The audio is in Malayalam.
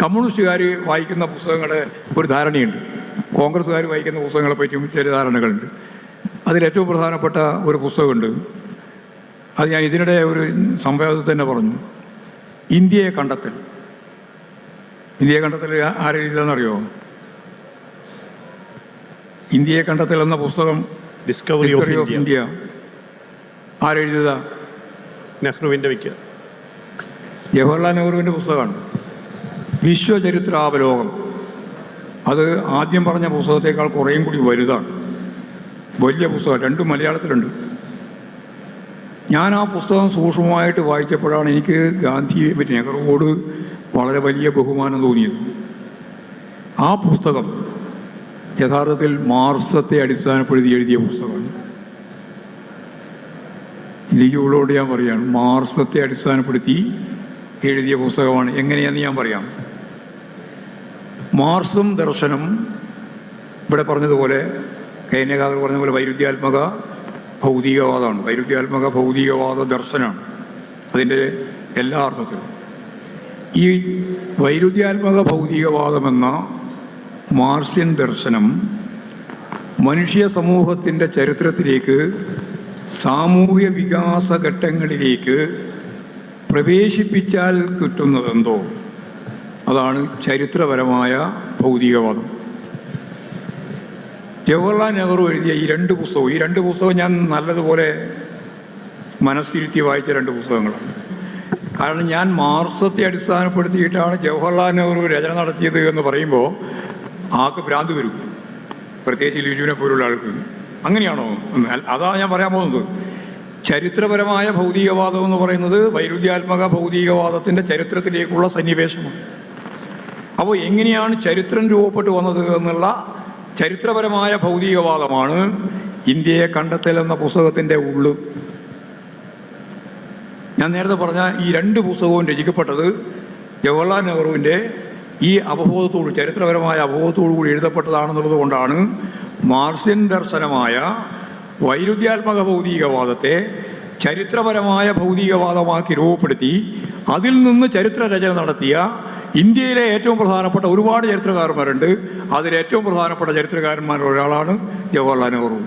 കമ്മ്യൂണിസ്റ്റുകാർ വായിക്കുന്ന പുസ്തകങ്ങളുടെ ഒരു ധാരണയുണ്ട്, കോൺഗ്രസ്സുകാർ വായിക്കുന്ന പുസ്തകങ്ങളെ പറ്റിയും ചില ധാരണകളുണ്ട്. അതിലേറ്റവും പ്രധാനപ്പെട്ട ഒരു പുസ്തകമുണ്ട്, അത് ഞാൻ ഇതിനിടെ ഒരു സംവാദത്തിൽ തന്നെ പറഞ്ഞു. ഇന്ത്യയെ കണ്ടെത്തൽ. ഇന്ത്യയെ കണ്ടെത്തൽ ആരെഴുതിയതെന്നറിയോ? ഇന്ത്യയെ കണ്ടെത്തൽ എന്ന പുസ്തകം ഡിസ്കവറി ഓഫ് ഇന്ത്യ ആരെഴുതിയതാ? നെഹ്റുവിൻ്റെ ജവഹർലാൽ നെഹ്റുവിൻ്റെ പുസ്തകമാണ്. വിശ്വചരിത്രാവലോകം. അത് ആദ്യം പറഞ്ഞ പുസ്തകത്തേക്കാൾ കുറേയും കൂടി വലുതാണ്. വലിയ പുസ്തകം, രണ്ടും മലയാളത്തിലുണ്ട്. ഞാൻ ആ പുസ്തകം സൂക്ഷ്മമായിട്ട് വായിച്ചപ്പോഴാണ് എനിക്ക് ഗാന്ധിയെ പറ്റി, നെഹ്റുവോട് വളരെ വലിയ ബഹുമാനം തോന്നിയത്. ആ പുസ്തകം യഥാർത്ഥത്തിൽ മാർക്സത്തെ അടിസ്ഥാനപ്പെടുത്തി എഴുതിയ പുസ്തകമാണ്. ലീഗുകളോട് ഞാൻ പറയുകയാണ്, മാർക്സത്തെ അടിസ്ഥാനപ്പെടുത്തി എഴുതിയ പുസ്തകമാണ്. എങ്ങനെയാണെന്ന് ഞാൻ പറയാം. മാർക്സും ദർശനം ഇവിടെ പറഞ്ഞതുപോലെ, കൈനകാദർ പറഞ്ഞതുപോലെ വൈരുദ്ധ്യാത്മക ഭൗതികവാദമാണ്. വൈരുദ്ധ്യാത്മക ഭൗതികവാദ ദർശനമാണ് അതിൻ്റെ എല്ലാ അർത്ഥത്തിലും. ഈ വൈരുദ്ധ്യാത്മക ഭൗതികവാദമെന്ന മാർക്സ്യൻ ദർശനം മനുഷ്യ സമൂഹത്തിൻ്റെ ചരിത്രത്തിലേക്ക്, സാമൂഹ്യ വികാസ ഘട്ടങ്ങളിലേക്ക് പ്രവേശിപ്പിച്ചാൽ കിട്ടുന്നതെന്തോ അതാണ് ചരിത്രപരമായ ഭൗതികവാദം. ജവഹർലാൽ നെഹ്റു എഴുതിയ ഈ രണ്ട് പുസ്തകവും ഞാൻ നല്ലതുപോലെ മനസ്സിരുത്തി വായിച്ച രണ്ട് പുസ്തകങ്ങളാണ്. കാരണം ഞാൻ മാർക്സത്തെ അടിസ്ഥാനപ്പെടുത്തിയിട്ടാണ് ജവഹർലാൽ നെഹ്റു രചന നടത്തിയത് എന്ന് പറയുമ്പോൾ ആൾക്ക് ഭ്രാന്ത് വരും, പ്രത്യേകിച്ച് ലിജുവിനെ പോലുള്ള ആൾക്ക്. അങ്ങനെയാണോ? അതാണ് ഞാൻ പറയാൻ പോകുന്നത്. ചരിത്രപരമായ ഭൗതികവാദം എന്ന് പറയുന്നത് വൈരുദ്ധ്യാത്മക ഭൗതികവാദത്തിൻ്റെ ചരിത്രത്തിലേക്കുള്ള സന്നിവേശമാണ്. അപ്പോൾ എങ്ങനെയാണ് ചരിത്രം രൂപപ്പെട്ടു വന്നത് എന്നുള്ള ചരിത്രപരമായ ഭൗതികവാദമാണ് ഇന്ത്യയെ കണ്ടെത്തൽ എന്ന പുസ്തകത്തിൻ്റെ ഉള്ളു. ഞാൻ നേരത്തെ പറഞ്ഞ ഈ രണ്ട് പുസ്തകവും രചിക്കപ്പെട്ടത് ജവഹർലാൽ നെഹ്റുവിൻ്റെ ഈ അവബോധത്തോട്, ചരിത്രപരമായ അവബോധത്തോടു കൂടി എഴുതപ്പെട്ടതാണെന്നുള്ളത് കൊണ്ടാണ് മാർക്സ്യൻ ദർശനമായ വൈരുദ്ധ്യാത്മക ഭൗതികവാദത്തെ ചരിത്രപരമായ ഭൗതികവാദമാക്കി രൂപപ്പെടുത്തി അതിൽ നിന്ന് ചരിത്രരചന നടത്തിയ ഇന്ത്യയിലെ ഏറ്റവും പ്രധാനപ്പെട്ട ഒരുപാട് ചരിത്രകാരന്മാരുണ്ട്. അതിൽ ഏറ്റവും പ്രധാനപ്പെട്ട ചരിത്രകാരന്മാരിൽ ഒരാളാണ് ജവഹർലാൽ നെഹ്റു.